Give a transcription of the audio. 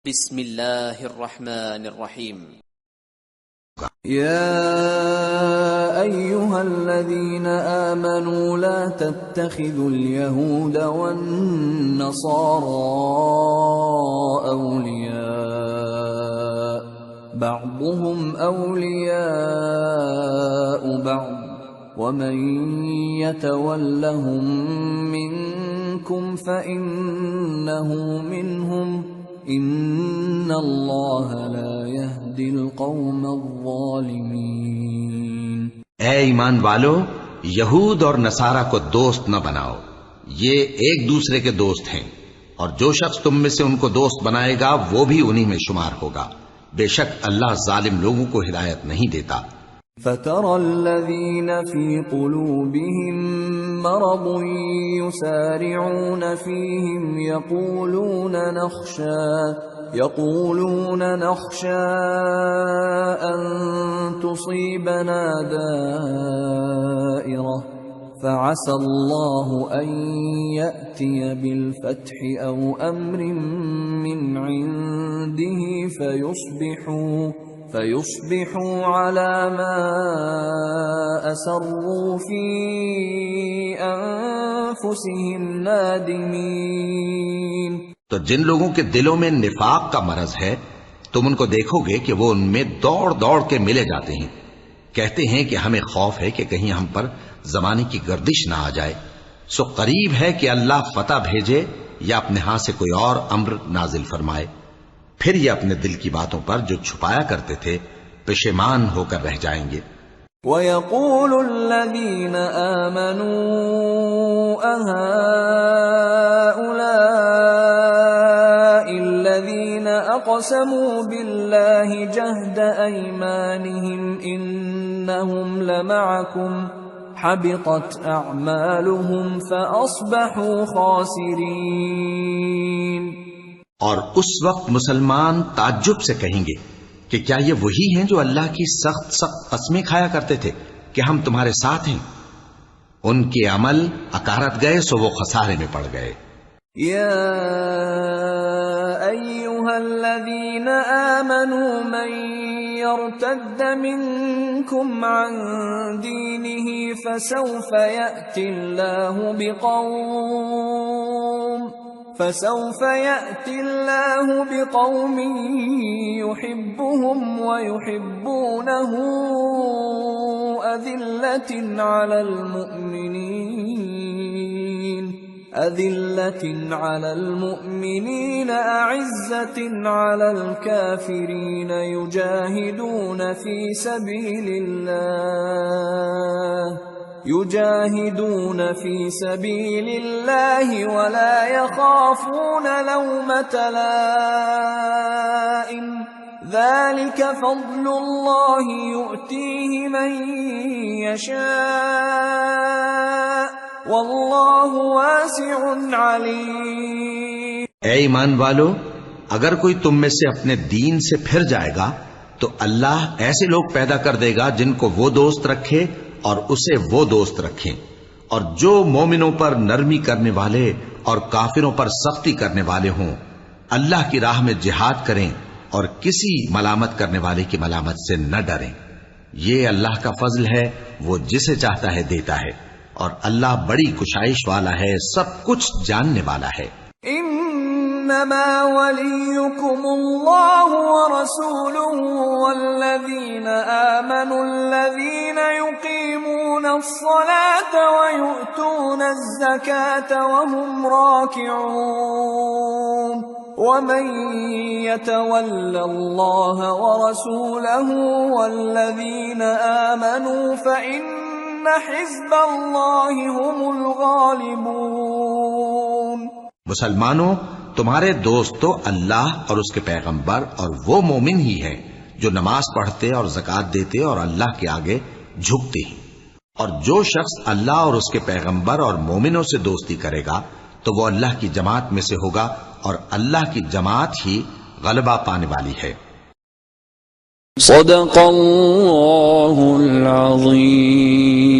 بسم الله الرحمن الرحيم. يا أيها الذين آمنوا لا تتخذوا اليهود والنصارى أولياء بعضهم أولياء بعض ومن يتولهم منكم فإنه منهم ان اللہ لا يهدي القوم الظالمین۔ اے ایمان والو، یہود اور نصارہ کو دوست نہ بناؤ، یہ ایک دوسرے کے دوست ہیں، اور جو شخص تم میں سے ان کو دوست بنائے گا وہ بھی انہی میں شمار ہوگا۔ بے شک اللہ ظالم لوگوں کو ہدایت نہیں دیتا۔ فَتَرَى الَّذِينَ فِي قُلُوبِهِم مَّرَضٌ يُسَارِعُونَ فِيهِمْ يَقُولُونَ نَخْشَىٰ أَن تُصِيبَنَا دَائِرَةٌ فَعَسَى اللَّهُ أَن يَأْتِيَ بِالْفَتْحِ أَوْ أَمْرٍ مِّنْ عِندِهِ فيصبحوا على ما أسروا في أنفسهم نادمين۔ تو جن لوگوں کے دلوں میں نفاق کا مرض ہے تم ان کو دیکھو گے کہ وہ ان میں دوڑ دوڑ کے ملے جاتے ہیں، کہتے ہیں کہ ہمیں خوف ہے کہ کہیں ہم پر زمانے کی گردش نہ آ جائے، سو قریب ہے کہ اللہ فتح بھیجے یا اپنے ہاں سے کوئی اور امر نازل فرمائے، پھر یہ اپنے دل کی باتوں پر جو چھپایا کرتے تھے پشیمان ہو کر رہ جائیں گے۔ وَيَقُولُ الَّذِينَ آمَنُوا أَهَٰؤُلَاءِ الَّذِينَ أَقْسَمُوا بِاللَّهِ جَهْدَ أَيْمَانِهِمْ إِنَّهُمْ لَمَعَكُمْ حَبِطَتْ أَعْمَالُهُمْ فَأَصْبَحُوا خَاسِرِينَ۔ اور اس وقت مسلمان تعجب سے کہیں گے کہ کیا یہ وہی ہیں جو اللہ کی سخت سخت قسمیں کھایا کرتے تھے کہ ہم تمہارے ساتھ ہیں؟ ان کے عمل اکارت گئے سو وہ خسارے میں پڑ گئے۔ یا ایھا الذین آمنوا من یرتد منکم عن دینہ فسوف یأتی اللہ بقوم يحبهم ويحبونه أذلة على المؤمنين أعزة على الكافرين يجاهدون في سبيل الله ولا يخافون لومة لائم ذلك فضل الله يؤتيه من يشاء والله واسع عليم۔ اے ایمان والو، اگر کوئی تم میں سے اپنے دین سے پھر جائے گا تو اللہ ایسے لوگ پیدا کر دے گا جن کو وہ دوست رکھے اور اسے وہ دوست رکھیں، اور جو مومنوں پر نرمی کرنے والے اور کافروں پر سختی کرنے والے ہوں، اللہ کی راہ میں جہاد کریں اور کسی ملامت کرنے والے کی ملامت سے نہ ڈریں۔ یہ اللہ کا فضل ہے، وہ جسے چاہتا ہے دیتا ہے، اور اللہ بڑی کشائش والا ہے، سب کچھ جاننے والا ہے۔ انما وليكم الله ورسوله والذين آمنوا الذين يقيمون الصلاة ويؤتون الزكاة وهم راكعون ومن يتول الله ورسوله والذين آمنوا فإن حزب الله هم الغالبون۔ مسلمانوں، تمہارے دوست تو اللہ اور اس کے پیغمبر اور وہ مومن ہی ہیں جو نماز پڑھتے اور زکوٰۃ دیتے اور اللہ کے آگے جھکتے ہیں، اور جو شخص اللہ اور اس کے پیغمبر اور مومنوں سے دوستی کرے گا تو وہ اللہ کی جماعت میں سے ہوگا، اور اللہ کی جماعت ہی غلبہ پانے والی ہے۔ صدق اللہ العظیم۔